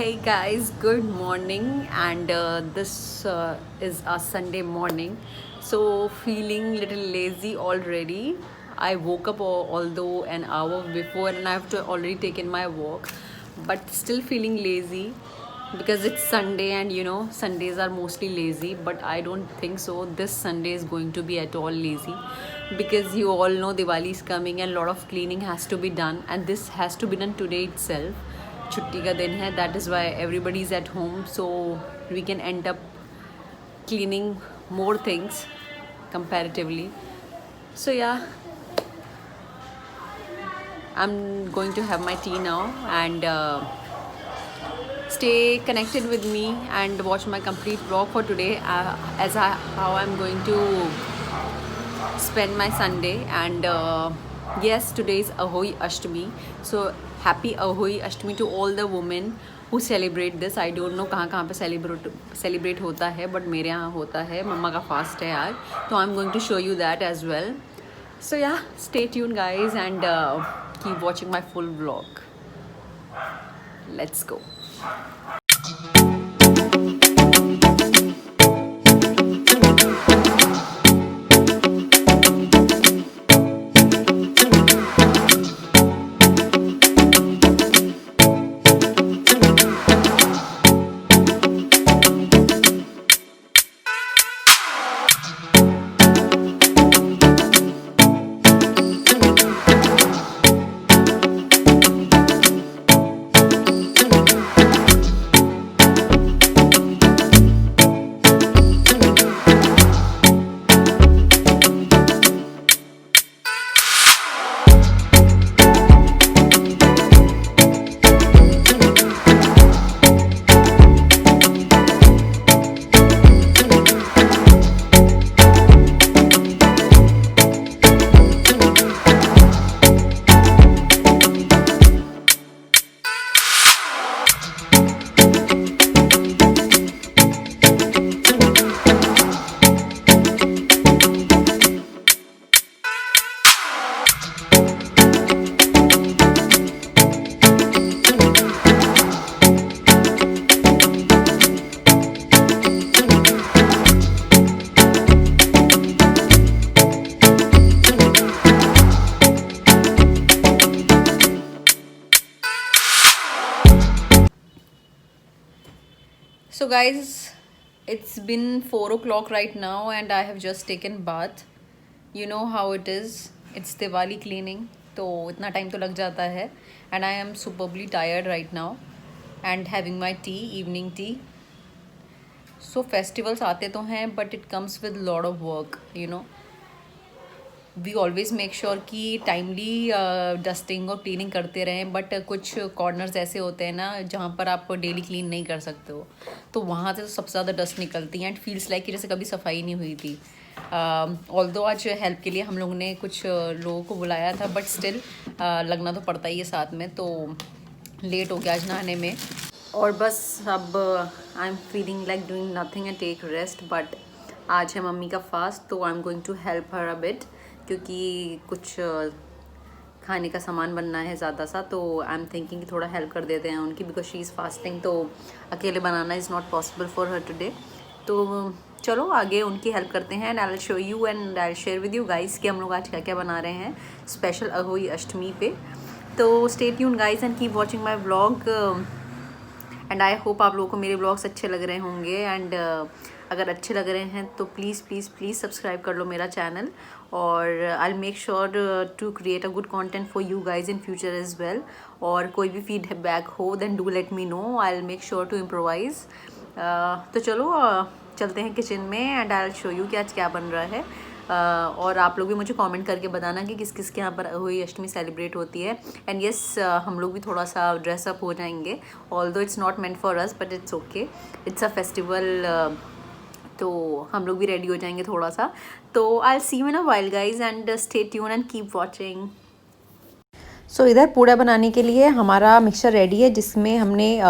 Hey guys, good morning, and this is a Sunday morning. So feeling little lazy already. I woke up although an hour before, and I've already taken my walk, but still feeling lazy because it's Sunday, and Sundays are mostly lazy. But I don't think so. This Sunday is going to be at all lazy because you all know Diwali is coming and a lot of cleaning has to be done, and this has to be done today itself. छुट्टी का दिन है, that is why everybody is at home, so we can end up cleaning more things comparatively. So yeah, I'm going to have my tea now, and stay connected with me and watch my complete vlog for today, how I'm going to spend my Sunday. And yes, today is Ahoy Ashtami, so happy Ahoy Ashtami to all the women who celebrate this. I don't know कहाँ पे celebrate होता है, but मेरे यहाँ होता है. मम्मा का fast है आज, तो I'm going to show you that as well. So yeah, stay tuned guys, and keep watching my full vlog. Let's go. So guys, it's been 4 o'clock right now, and I have just taken bath. You know how it is. It's Diwali cleaning, तो इतना time तो लग जाता है. And I am superbly tired right now, and having my tea, evening tea. So festivals आते तो हैं, but it comes with lot of work, we always make sure कि टाइमली डस्टिंग और क्लीनिंग करते रहें, बट कुछ कॉर्नर्स ऐसे होते हैं ना जहाँ पर आप डेली क्लीन नहीं कर सकते हो, तो वहाँ से तो सबसे ज़्यादा डस्ट निकलती है, एंड फील्स लाइक कि जैसे कभी सफाई नहीं हुई थी. ऑल्दो आज हेल्प के लिए हम लोगों ने कुछ लोगों को बुलाया था, बट स्टिल लगना तो पड़ता ही है साथ में, तो लेट हो गया आज नहाने में. और बस अब I am feeling like doing nothing and take rest. But आज है मम्मी का फास्ट, तो I am going to help her a bit, क्योंकि कुछ खाने का सामान बनना है ज़्यादा सा, तो आई एम थिंकिंग कि थोड़ा हेल्प कर देते हैं उनकी, बिकॉज शी इज़ फास्टिंग, तो अकेले बनाना is not possible for her today. तो चलो आगे उनकी हेल्प करते हैं, and I will show you and I will share with you guys कि हम लोग आज क्या क्या बना रहे हैं स्पेशल अहोई अष्टमी पे. तो stay tuned guys and keep watching my vlog, and I hope आप लोगों को मेरे ब्लॉग्स अच्छे लग रहे होंगे. एंड अगर अच्छे लग रहे हैं तो प्लीज़ प्लीज़ प्लीज़ सब्सक्राइब कर लो मेरा चैनल, और I make sure to create a good content for you guys in future as well. और कोई भी फीडबैक हो then do let me know, I will make sure to improvise. तो चलो चलते हैं किचन में, and I will show you कि आज क्या बन रहा है. और आप लोग भी मुझे कमेंट करके बताना कि किस किस के यहाँ पर अहोई अष्टमी सेलिब्रेट होती है. एंड येस, हम लोग भी थोड़ा सा ड्रेसअप हो जाएंगे, although it's not meant for us, but it's okay, it's a festival, तो हम लोग भी रेडी हो जाएंगे थोड़ा सा. तो I will see you in a while guys, and stay tune and keep watching. So इधर पूड़ा बनाने के लिए हमारा मिक्सचर रेडी है, जिसमें हमने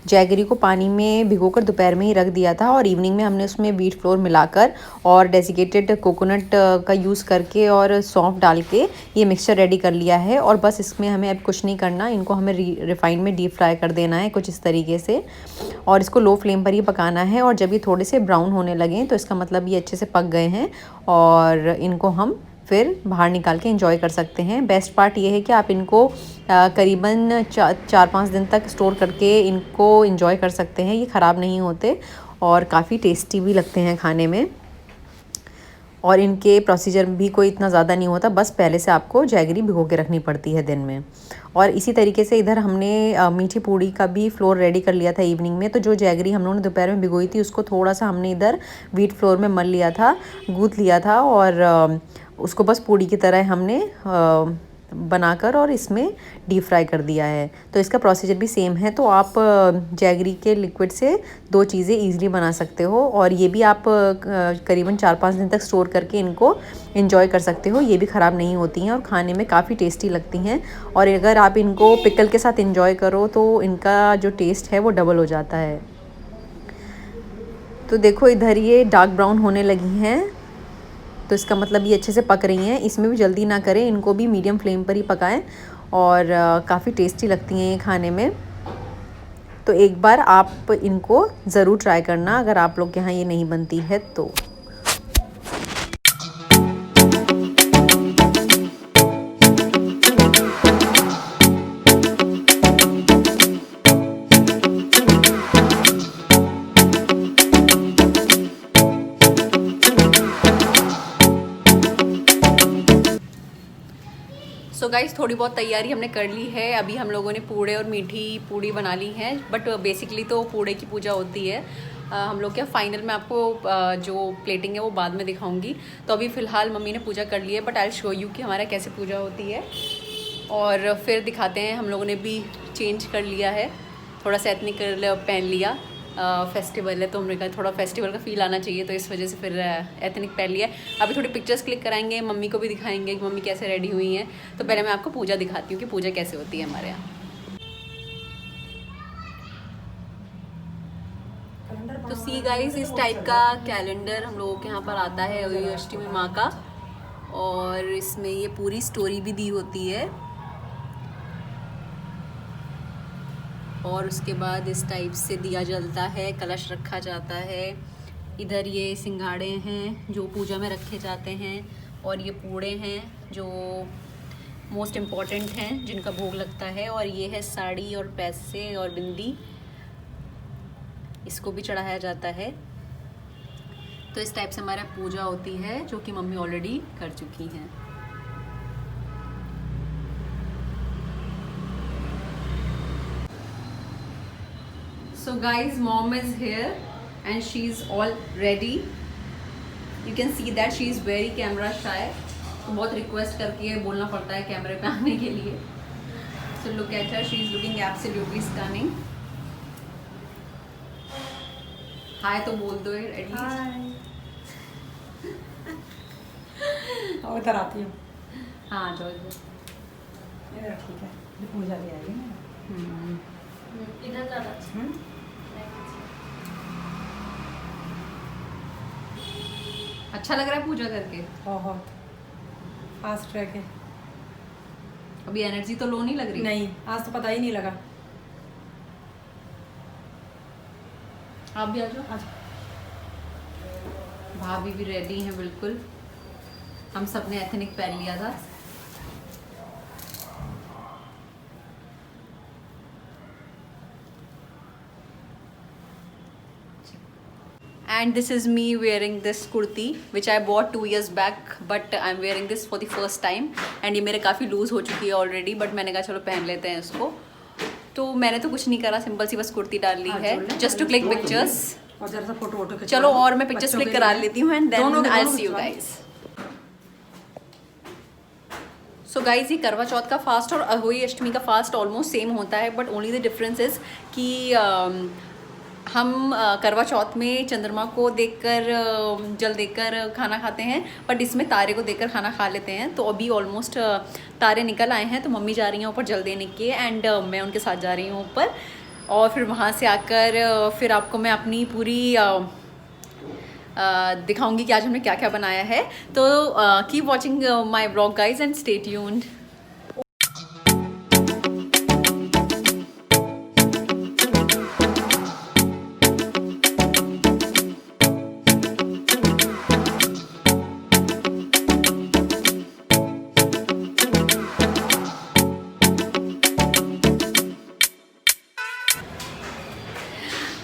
जैगरी को पानी में भिगोकर दोपहर में ही रख दिया था और इवनिंग में हमने उसमें व्हीट फ्लोर मिलाकर और डेसिकेटेड कोकोनट का यूज़ करके और सौंफ डाल के ये मिक्सचर रेडी कर लिया है। और बस इसमें हमें अब कुछ नहीं करना, इनको हमें रिफाइन में डीप फ्राई कर देना है कुछ इस तरीके से, और इसको लो फ्लेम पर ही पकाना है। और जब ये थोड़े से ब्राउन होने लगे तो इसका मतलब ये अच्छे से पक गए हैं और इनको हम फिर बाहर निकाल के एंजॉय कर सकते हैं। बेस्ट पार्ट ये है कि आप इनको करीबन 4-5 दिन तक स्टोर करके इनको एंजॉय कर सकते हैं, ये ख़राब नहीं होते और काफ़ी टेस्टी भी लगते हैं खाने में। और इनके प्रोसीजर भी कोई इतना ज़्यादा नहीं होता, बस पहले से आपको जैगरी भिगो के रखनी पड़ती है दिन में। और इसी तरीके से इधर हमने मीठी पूड़ी का भी फ्लोर रेडी कर लिया था इवनिंग में। तो जो जैगरी हम लोगों ने दोपहर में भिगोई थी उसको थोड़ा सा हमने इधर व्हीट फ्लोर में मल लिया था, गूँथ लिया था और उसको बस पूड़ी की तरह हमने बनाकर और इसमें डीप फ्राई कर दिया है। तो इसका प्रोसीजर भी सेम है। तो आप जैगरी के लिक्विड से 2 चीज़ें ईज़िली बना सकते हो और ये भी आप करीबन 4-5 दिन तक स्टोर करके इनको एंजॉय कर सकते हो, ये भी ख़राब नहीं होती हैं और खाने में काफ़ी टेस्टी लगती हैं। और अगर आप इनको पिकल के साथ एंजॉय करो तो इनका जो टेस्ट है वो डबल हो जाता है। तो देखो इधर ये डार्क ब्राउन होने लगी हैं, तो इसका मतलब ये अच्छे से पक रही हैं। इसमें भी जल्दी ना करें, इनको भी मीडियम फ्लेम पर ही पकाएं और काफ़ी टेस्टी लगती हैं ये खाने में। तो एक बार आप इनको ज़रूर ट्राई करना अगर आप लोग के यहाँ ये नहीं बनती है तो। सो गाइस थोड़ी बहुत तैयारी हमने कर ली है। अभी हम लोगों ने पूड़े और मीठी पूड़ी बना ली हैं, बट बेसिकली तो पूड़े की पूजा होती है। हम लोग क्या फाइनल में आपको जो प्लेटिंग है वो बाद में दिखाऊंगी। तो अभी फ़िलहाल मम्मी ने पूजा कर ली है, but I will show you कि हमारा कैसे पूजा होती है और फिर दिखाते हैं। हम लोगों ने भी चेंज कर लिया है, थोड़ा सा एथनिक पहन लिया, फेस्टिवल है तो हमने कहा थोड़ा फेस्टिवल का फील आना चाहिए, तो इस वजह से फिर एथनिक पहन लिया। अभी थोड़ी पिक्चर्स क्लिक कराएंगे, मम्मी को भी दिखाएंगे कि मम्मी कैसे रेडी हुई हैं। तो पहले मैं आपको पूजा दिखाती हूँ कि पूजा कैसे होती है हमारे यहाँ। तो सी गाइस इस टाइप का कैलेंडर हम लोगों के यहाँ पर आता है अष्टमी माँ का, और इसमें ये पूरी स्टोरी भी दी होती है। और उसके बाद इस टाइप से दिया जलता है, कलश रखा जाता है। इधर ये सिंघाड़े हैं जो पूजा में रखे जाते हैं, और ये पूड़े हैं जो मोस्ट इम्पॉर्टेंट हैं जिनका भोग लगता है। और ये है साड़ी और पैसे और बिंदी, इसको भी चढ़ाया जाता है। तो इस टाइप से हमारा पूजा होती है जो कि मम्मी ऑलरेडी कर चुकी हैं। So guys, mom is here and she's all ready. You can see that she is very camera shy. तो बहुत रिक्वेस्ट करके बोलना पड़ता है कैमरे पे आने के लिए। So look at her, she is looking absolutely stunning. Hi तो बोल दो एटलीस्ट। और इधर आती हूँ। हाँ जो इधर ठीक है, पूजा भी आ गई ना। इधर ज़्यादा अच्छा लग रहा है पूजा करके। बहुत फास्ट रह के। अभी एनर्जी तो लो नहीं लग रही? नहीं, आज तो पता ही नहीं लगा। आप भी आ जाओ। भाभी भी रेडी हैं बिल्कुल। हम सब ने एथनिक पहन लिया था। And this is me wearing this kurti which I bought 2 years back, but I'm wearing this for the first time and ये मेरे काफ़ी लूज़ हो चुकी है ऑलरेडी, बट मैंने कहा चलो पहन लेते हैं इसको। तो मैंने तो कुछ नहीं करा, सिंपल सी बस कुर्ती डाल ली है जस्ट टू क्लिक पिक्चर्स। और जरा सा फोटो चलो और मैं पिक्चर्स क्लिक करा लेती हूँ and then I will see you guys. So guys ये करवा चौथ का फास्ट और अहोई अष्टमी का फास्ट ऑलमोस्ट सेम होता है, but only the difference is कि हम करवा चौथ में चंद्रमा को देखकर जल देखकर खाना खाते हैं, बट इसमें तारे को देखकर खाना खा लेते हैं। तो अभी ऑलमोस्ट तारे निकल आए हैं, तो मम्मी जा रही हैं ऊपर जल देने के, एंड मैं उनके साथ जा रही हूँ ऊपर। और फिर वहाँ से आकर फिर आपको मैं अपनी पूरी दिखाऊंगी कि आज हमने क्या क्या बनाया है। तो keep watching my vlog guys and stay tuned.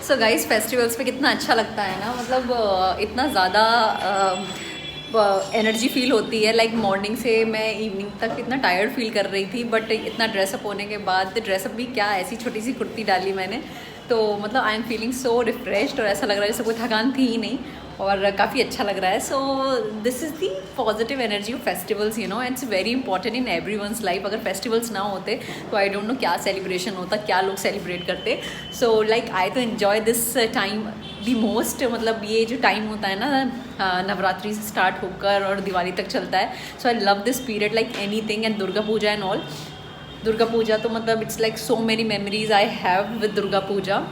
So guys, festivals पे कितना अच्छा लगता है ना, मतलब इतना ज़्यादा एनर्जी फील होती है। लाइक मॉर्निंग से मैं इवनिंग तक इतना टायर्ड फील कर रही थी, बट इतना ड्रेसअप होने के बाद, ड्रेसअप भी क्या, ऐसी छोटी सी कुर्ती डाली मैंने, तो मतलब आई एम फीलिंग सो रिफ्रेश्ड, और ऐसा लग रहा है जैसे कोई थकान थी ही नहीं, और काफ़ी अच्छा लग रहा है। So this is the positive energy of festivals, you know, and it's very important in every one's life. अगर फेस्टिवल्स ना होते तो आई डोंट नो क्या सेलिब्रेशन होता, क्या लोग सेलिब्रेट करते। सो लाइक आई तो enjoy this time the most. मतलब ये जो टाइम होता है ना, नवरात्रि से स्टार्ट होकर और दिवाली तक चलता है। So I love this period like anything, and Durga Puja and all. Durga Puja तो मतलब it's like so many memories I have with Durga Puja.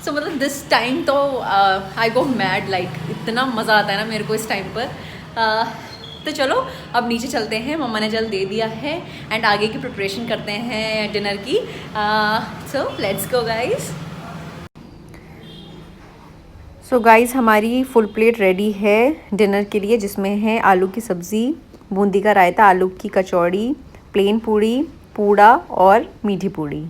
So मतलब दिस टाइम तो आई गो मैड, लाइक इतना मज़ा आता है ना मेरे को इस टाइम पर। तो चलो अब नीचे चलते हैं, मम्मा ने जल दे दिया है, एंड आगे की प्रिपरेशन करते हैं डिनर की। So let's go guys. So guys, हमारी फुल प्लेट रेडी है डिनर के लिए, जिसमें है आलू की सब्ज़ी, बूंदी का रायता, आलू की कचौड़ी, प्लेन पूड़ी, पूड़ा और मीठी पूड़ी।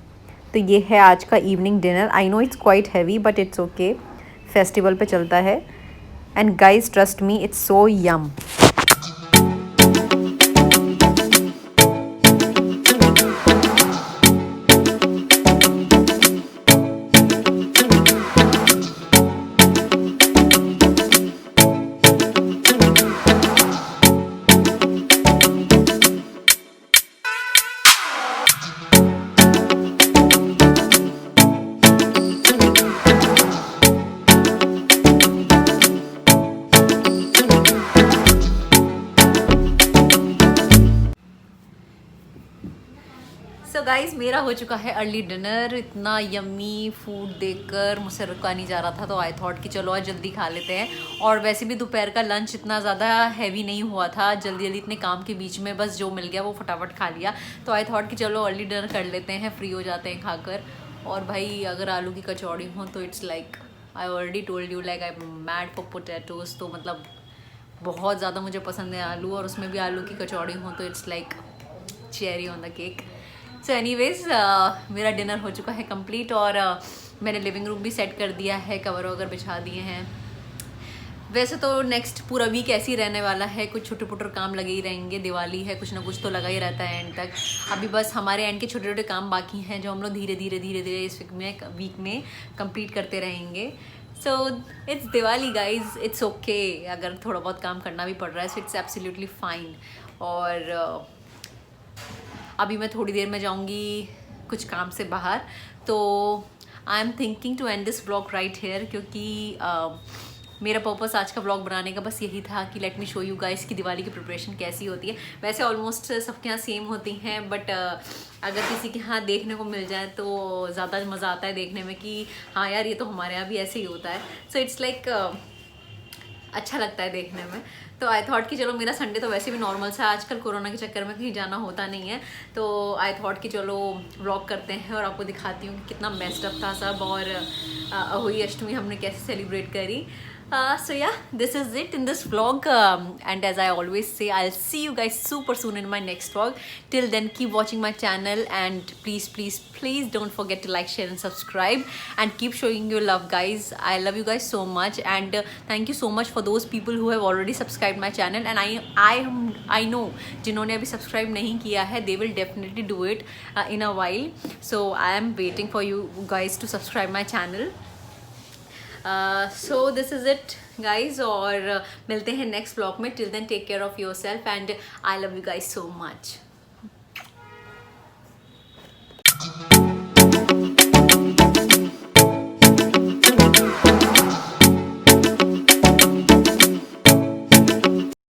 तो ये है आज का evening dinner. I know it's quite heavy, but it's okay, festival पे चलता है। And guys trust me, it's so yum. So guys, मेरा हो चुका है अर्ली डिनर। इतना यम्मी फूड देखकर मुझसे रुका नहीं जा रहा था, तो आई थॉट कि चलो आज जल्दी खा लेते हैं। और वैसे भी दोपहर का लंच इतना ज़्यादा हैवी नहीं हुआ था, जल्दी जल्दी इतने काम के बीच में बस जो मिल गया वो फटाफट खा लिया। तो आई थॉट कि चलो अर्ली डिनर कर लेते हैं, फ्री हो जाते हैं खाकर। और भाई अगर आलू की कचौड़ी हो तो it's like I already told you, like I am mad for potatoes. तो मतलब बहुत ज़्यादा मुझे पसंद है आलू, और उसमें भी आलू की कचौड़ी हो तो it's like cherry on the cake. So anyways, मेरा डिनर हो चुका है कंप्लीट, और मैंने लिविंग रूम भी सेट कर दिया है, कवर वगर बिछा दिए हैं। वैसे तो नेक्स्ट पूरा वीक ऐसे ही रहने वाला है, कुछ छोटे पुटर काम लगे ही रहेंगे, दिवाली है, कुछ ना कुछ तो लगा ही रहता है एंड तक। अभी बस हमारे एंड के छोटे छोटे काम बाकी हैं, जो हम लोग धीरे धीरे इस वीक में कंप्लीट करते रहेंगे। So it's Diwali guys, it's okay अगर थोड़ा बहुत काम करना भी पड़ रहा है, सो इट्स एब्सोल्युटली फाइन। और अभी मैं थोड़ी देर में जाऊंगी कुछ काम से बाहर, तो I am thinking to end this vlog right here, क्योंकि मेरा पर्पस आज का व्लॉग बनाने का बस यही था कि let me show you guys कि दिवाली की प्रिपरेशन कैसी होती है। वैसे ऑलमोस्ट सबके यहाँ सेम होती हैं, बट अगर किसी के यहाँ देखने को मिल जाए तो ज़्यादा मज़ा आता है देखने में कि हाँ यार ये तो हमारे यहाँ भी ऐसे ही होता है। सो इट्स लाइक अच्छा लगता है देखने में। तो आई थॉट कि चलो, मेरा संडे तो वैसे भी नॉर्मल सा, आजकल कोरोना के चक्कर में कहीं जाना होता नहीं है, तो आई थॉट कि चलो व्लॉग करते हैं और आपको दिखाती हूँ कि कितना मेस्ड अप था सब, और अहोई अष्टमी हमने कैसे सेलिब्रेट करी। So yeah, this is it in this vlog, and as I always say, I'll see you guys super soon in my next vlog. Till then, keep watching my channel, and please don't forget to like, share and subscribe, and keep showing your love guys. I love you guys so much, and thank you so much for those people who have already subscribed my channel, and I know जिन्होंने अभी subscribe नहीं किया है, they will definitely do it in a while. So I am waiting for you guys to subscribe my channel. So this is it guys, और मिलते हैं next blog में। Till then take care of yourself, and I love you guys so much.